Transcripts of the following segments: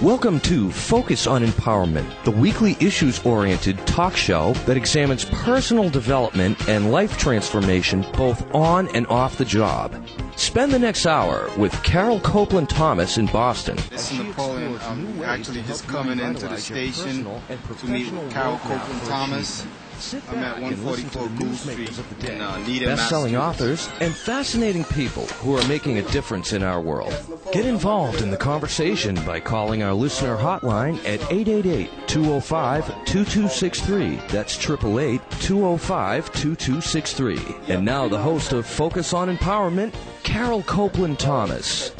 Welcome to Focus on Empowerment, the weekly issues-oriented talk show that examines personal development and life transformation both on and off the job. Spend the next hour with Carole Copeland Thomas in Boston. This is Napoleon. I'm actually just coming into the station to meet with Carole Copeland Thomas. I'm at 144 Gould Street in Needham, Best-selling authors and fascinating people who are making a difference in our world. Get involved in the conversation by calling our listener hotline at 888-205-2263. That's 888-205-2263. And now the host of Focus on Empowerment, Carole Copeland Thomas.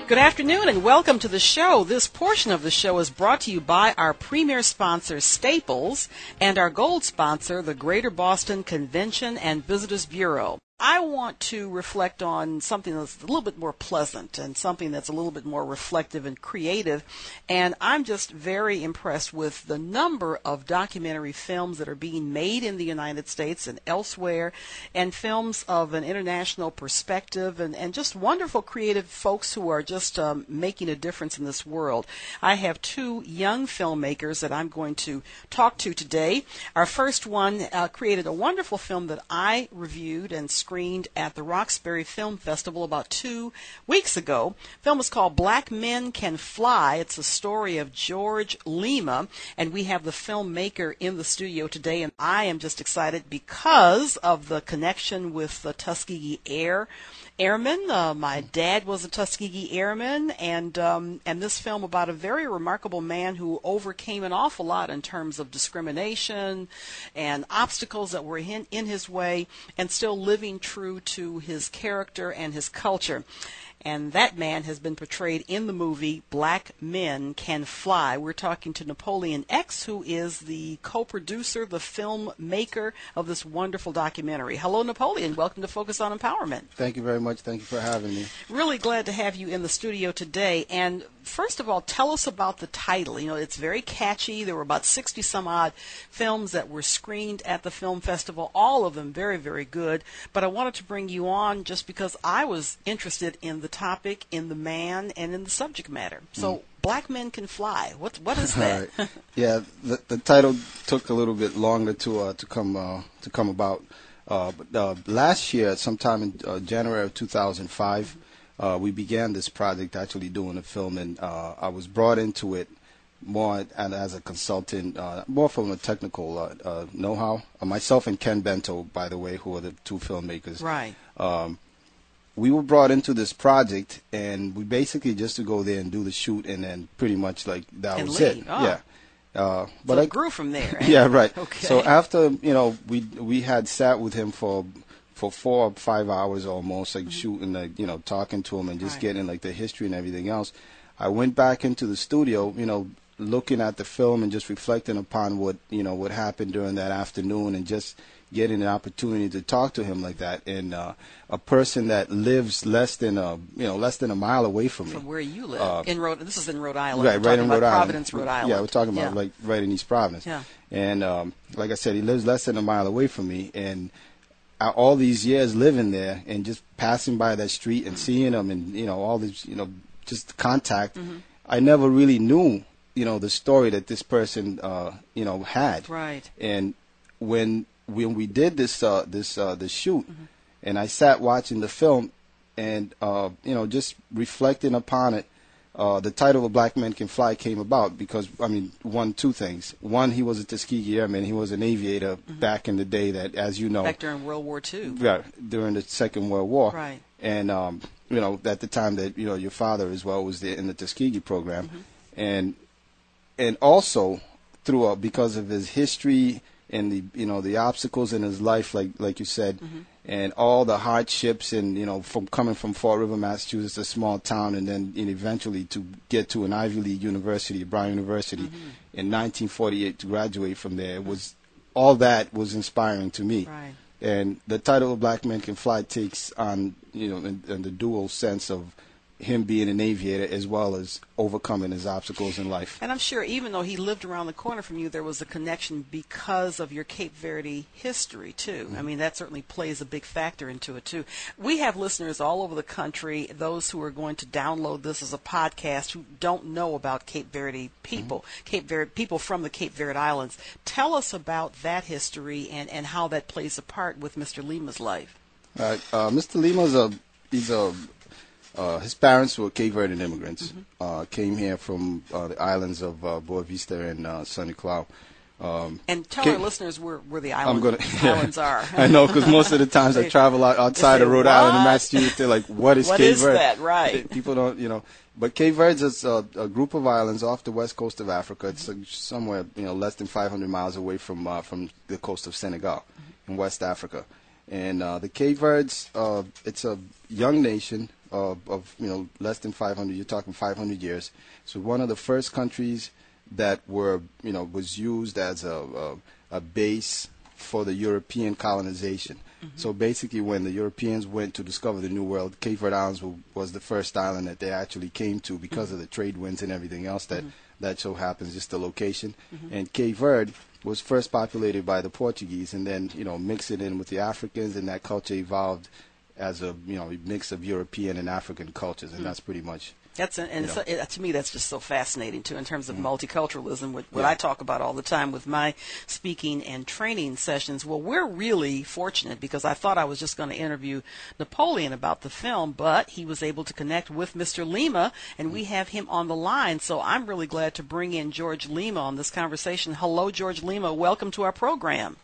Good afternoon and welcome to the show. This portion of the show is brought to you by our premier sponsor, Staples, and our gold sponsor, the Greater Boston Convention and Visitors Bureau. I want to reflect on something that's a little bit more pleasant and something that's a little bit more reflective and creative, and I'm just very impressed with the number of documentary films that are being made in the United States and elsewhere, and films of an international perspective, and just wonderful creative folks who are just making a difference in this world. I have two young filmmakers that I'm going to talk to today. Our first one created a wonderful film that I reviewed and screened at the Roxbury Film Festival about 2 weeks ago. The film is called Black Men Can Fly. It's a story of George Lima, and we have the filmmaker in the studio today, and I am just excited because of the connection with the Tuskegee Airmen. My dad was a Tuskegee Airman, and this film about a very remarkable man who overcame an awful lot in terms of discrimination and obstacles that were in his way, and still living true to his character and his culture. And that man has been portrayed in the movie Black Men Can Fly. We're talking to Napoleon X, who is the co-producer, the filmmaker of this wonderful documentary. Hello, Napoleon. Welcome to Focus on Empowerment. Thank you very much. Thank you for having me. Really glad to have you in the studio today. And first of all, tell us about the title. You know, it's very catchy. There were about 60-some-odd films that were screened at the film festival, all of them very, very good. But I wanted to bring you on just because I was interested in the topic, in the man, and in the subject matter. So, Black Men Can Fly. What is that? Right. Yeah, the title took a little bit longer to come about. But last year, sometime in January of 2005, we began this project, actually doing a film, and I was brought into it more as a consultant, more from a technical know-how. Myself and Ken Bento, by the way, who are the two filmmakers. Right. We were brought into this project, and we basically just to go there and do the shoot, and then pretty much like that and was leave. it. Oh. Yeah. But it grew from there. Eh? Yeah, right. Okay. So after we had sat with him for 4 or 5 hours almost, like shooting, like talking to him and just getting like the history and everything else. I went back into the studio, looking at the film and just reflecting upon what happened during that afternoon, and just getting an opportunity to talk to him like that, and a person that lives less than a mile away from me. From where you live, this is in Rhode Island. Right in Rhode Island. Providence, Rhode Island. Yeah, we're talking about like right in East Providence. Yeah. And like I said, he lives less than a mile away from me, and all these years living there and just passing by that street and seeing him, and all this, just contact. Mm-hmm. I never really knew, the story that this person, had. Right. And when we did this shoot, mm-hmm. and I sat watching the film, and just reflecting upon it, the title of Black Men Can Fly came about because, two things. One, he was a Tuskegee Airman. He was an aviator back in the day that, as you know. Back during World War II. Yeah, during the Second World War. Right. And, at the time that, your father as well was in the Tuskegee program. Mm-hmm. And also, because of his history and the obstacles in his life, like you said, and all the hardships, and from coming from Fall River, Massachusetts, a small town, and then eventually to get to an Ivy League university, Brown University, in 1948 to graduate from there, all that was inspiring to me. Right. And the title of Black Men Can Fly takes on in the dual sense of him being an aviator as well as overcoming his obstacles in life. And I'm sure even though he lived around the corner from you, there was a connection because of your Cape Verde history, too. I mean, that certainly plays a big factor into it, too. We have listeners all over the country, those who are going to download this as a podcast who don't know about Cape Verde people, people from the Cape Verde Islands. Tell us about that history and how that plays a part with Mr. Lima's life. Mr. Lima his parents were Cape Verdean immigrants. Came here from the islands of Boa Vista and Sunny Cloud. And tell our listeners where the islands are. I know, because most of the times I travel outside of Rhode Island and Massachusetts, they're like, what is Cape Verde? What is that, right? People don't, But Cape Verde is a group of islands off the west coast of Africa. It's somewhere, less than 500 miles away from the coast of Senegal in West Africa. And the Cape Verdes, it's a young nation of less than 500. You're talking 500 years. So one of the first countries that was used as a base for the European colonization. So basically, when the Europeans went to discover the New World, Cape Verde Islands was the first island that they actually came to because of the trade winds and everything else that so happens, just the location. And Cape Verde was first populated by the Portuguese, and then mix it in with the Africans, and that culture evolved as a mix of European and African cultures, and that's pretty much. To me, that's just so fascinating, too, in terms of multiculturalism, what I talk about all the time with my speaking and training sessions. Well, we're really fortunate because I thought I was just going to interview Napoleon about the film, but he was able to connect with Mr. Lima, and we have him on the line. So I'm really glad to bring in George Lima on this conversation. Hello, George Lima. Welcome to our program.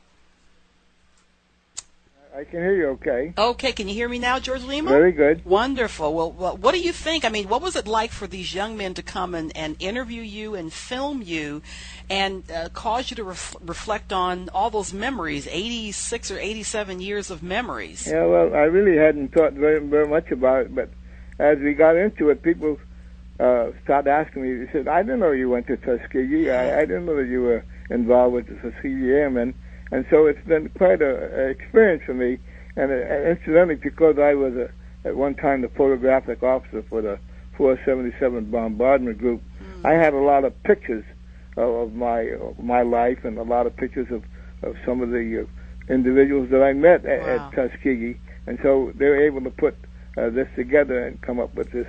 I can hear you okay. Okay, can you hear me now, George Lima? Very good. Wonderful. Well, what do you think? I mean, what was it like for these young men to come and interview you and film you and cause you to reflect on all those memories, 86 or 87 years of memories? Yeah, well, I really hadn't thought very much about it, but as we got into it, people started asking me. They said, I didn't know you went to Tuskegee. I didn't know that you were involved with the Tuskegee Airmen. And so it's been quite an experience for me. And incidentally, because I was at one time the photographic officer for the 477 Bombardment Group, I had a lot of pictures of my life and a lot of pictures of some of the individuals that I met at Tuskegee. And so they were able to put this together and come up with this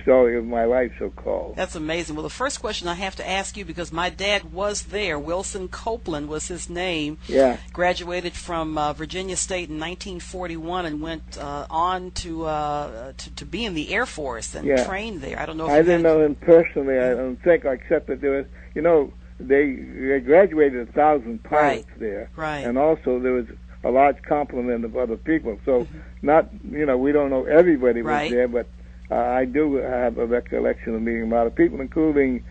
story of my life, so-called. That's amazing. Well, the first question I have to ask you, because my dad was there, Wilson Copeland was his name. Yeah. Graduated from Virginia State in 1941 and went on to be in the Air Force and trained there. I don't know if I didn't know him personally, I don't think, except that there was, they graduated 1,000 pilots there. Right. And also there was a large complement of other people. So not, we don't know everybody was there, but I do have a recollection of meeting a lot of people, including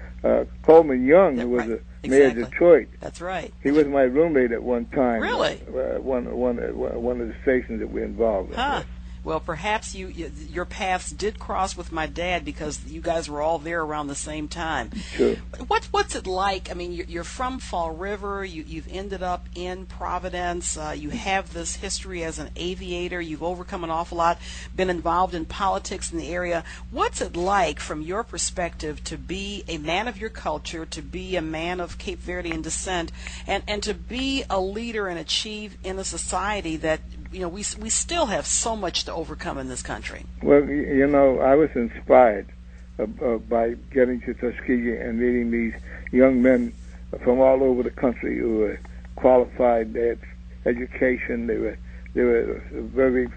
Coleman Young, who was a mayor of Detroit. That's right. He was my roommate at one time. Really? One of the stations that we involved in. Huh. Well, perhaps your paths did cross with my dad because you guys were all there around the same time. Sure. What's it like? I mean, you're from Fall River. You've ended up in Providence. You have this history as an aviator. You've overcome an awful lot, been involved in politics in the area. What's it like, from your perspective, to be a man of your culture, to be a man of Cape Verdean descent, and to be a leader and achieve in a society that we still have so much to overcome in this country? Well, I was inspired by getting to Tuskegee and meeting these young men from all over the country who were qualified. They had education. They were very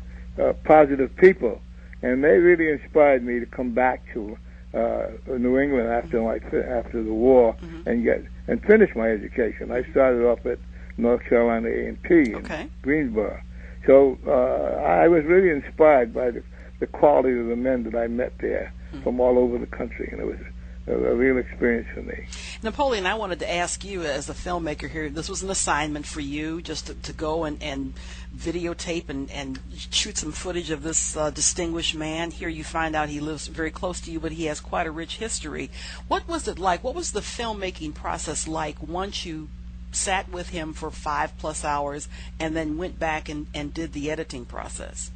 positive people, and they really inspired me to come back to New England after the war and finish my education. I started off at North Carolina A&T in Greensboro. So I was really inspired by the quality of the men that I met there from all over the country, and it was a real experience for me. Napoleon, I wanted to ask you, as a filmmaker here, this was an assignment for you, just to go and videotape and shoot some footage of this distinguished man. Here you find out he lives very close to you, but he has quite a rich history. What was it like? What was the filmmaking process like once you sat with him for 5+ hours and then went back and did the editing process?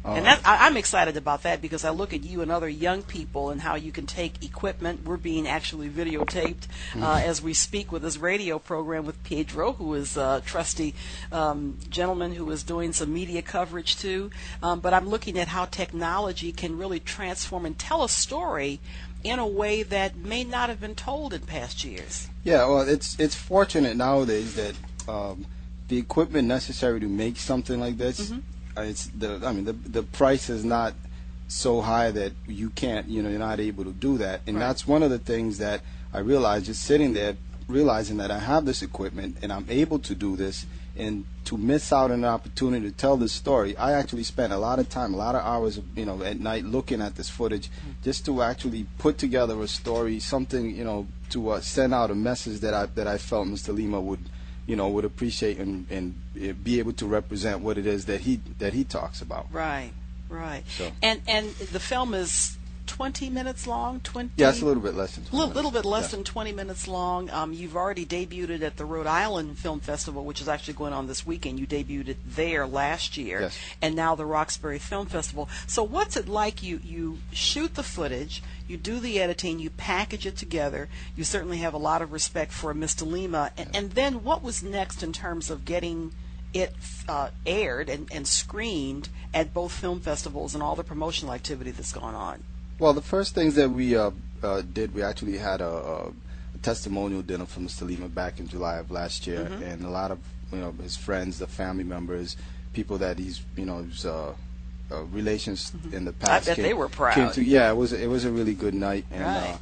And I'm excited about that because I look at you and other young people and how you can take equipment. We're being actually videotaped as we speak with this radio program with Pedro, who is a trusty gentleman who is doing some media coverage too. But I'm looking at how technology can really transform and tell a story in a way that may not have been told in past years. Yeah, well, it's fortunate nowadays that the equipment necessary to make something like this, the price is not so high that you can't, you're not able to do that. And that's one of the things that I realized just sitting there, realizing that I have this equipment and I'm able to do this, and to miss out on an opportunity to tell this story. I actually spent a lot of time, a lot of hours, at night looking at this footage just to actually put together a story, something, to send out a message that I felt Mr. Lima would appreciate and be able to represent what it is that he talks about. Right. So. And the film is 20 minutes long? Yeah, it's a little bit less than 20 minutes. A little bit less than 20 minutes long. You've already debuted it at the Rhode Island Film Festival, which is actually going on this weekend. You debuted it there last year. Yes. And now the Roxbury Film Festival. So what's it like? You shoot the footage, you do the editing, you package it together. You certainly have a lot of respect for Mr. Lima. And then what was next in terms of getting it aired and screened at both film festivals and all the promotional activity that's gone on? Well, the first things that we did, we actually had a testimonial dinner for Mr. Lima back in July of last year, and a lot of his friends, the family members, people that he's his relations in the past. I bet they were proud. It was a really good night, and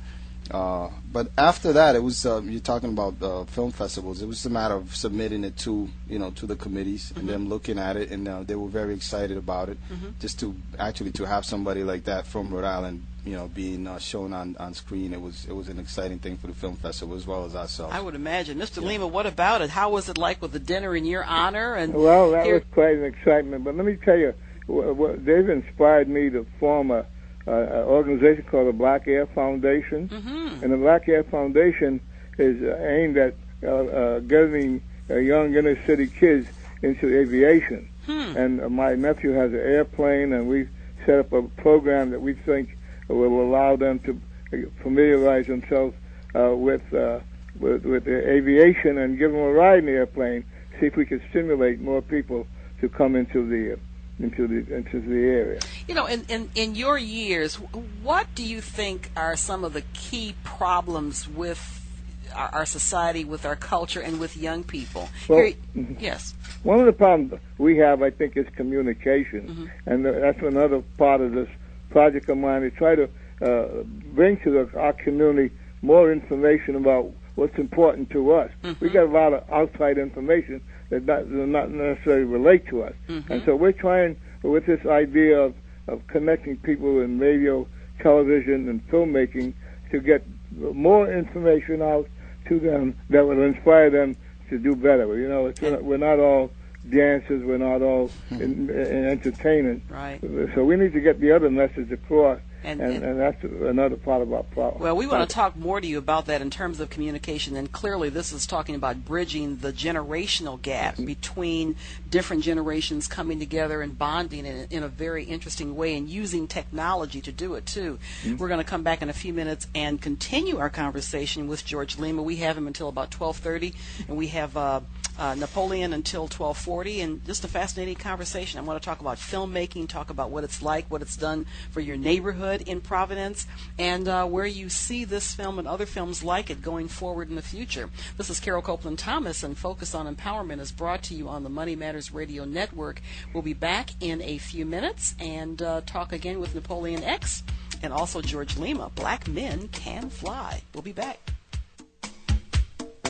but after that, it was you're talking about film festivals. It was a matter of submitting it to to the committees and them looking at it, and they were very excited about it. Just to have somebody like that from Rhode Island, being shown on screen, it was an exciting thing for the film festival as well as ourselves. I would imagine, Mr. Lima. What about it? How was it like with the dinner in your honor? And well, that was quite an excitement. But let me tell you, they've inspired me to form an organization called the Black Air Foundation, and the Black Air Foundation is aimed at getting young inner city kids into aviation. And my nephew has an airplane, and we set up a program that we think will allow them to familiarize themselves with aviation and give them a ride in the airplane. See if we can stimulate more people to come into the area. In your years, what do you think are some of the key problems with our society, with our culture, and with young people? Well, yes. One of the problems we have, I think, is communication, and that's another part of this project of mine, to try to bring to our community more information about what's important to us. We got a lot of outside information that does not necessarily relate to us. And so we're trying, with this idea of connecting people in radio, television, and filmmaking, to get more information out to them that will inspire them to do better. We're not all dancers, we're not all in entertainment. Right. So we need to get the other message across. And that's another part of our problem. Well, we want to talk more to you about that in terms of communication, and clearly this is talking about bridging the generational gap between different generations coming together and bonding in a very interesting way, and using technology to do it too. We're going to come back in a few minutes and continue our conversation with George Lima. We have him until about 12:30, and we have Napoleon until 12:40, and just a fascinating conversation. I want to talk about filmmaking, talk about what it's like, what it's done for your neighborhood in Providence, and where you see this film and other films like it going forward in the future. This is Carole Copeland Thomas, and Focus on Empowerment is brought to you on the Money Matters Radio Network. We'll be back in a few minutes and talk again with Napoleon X and also George Lima. Black Men Can Fly. We'll be back.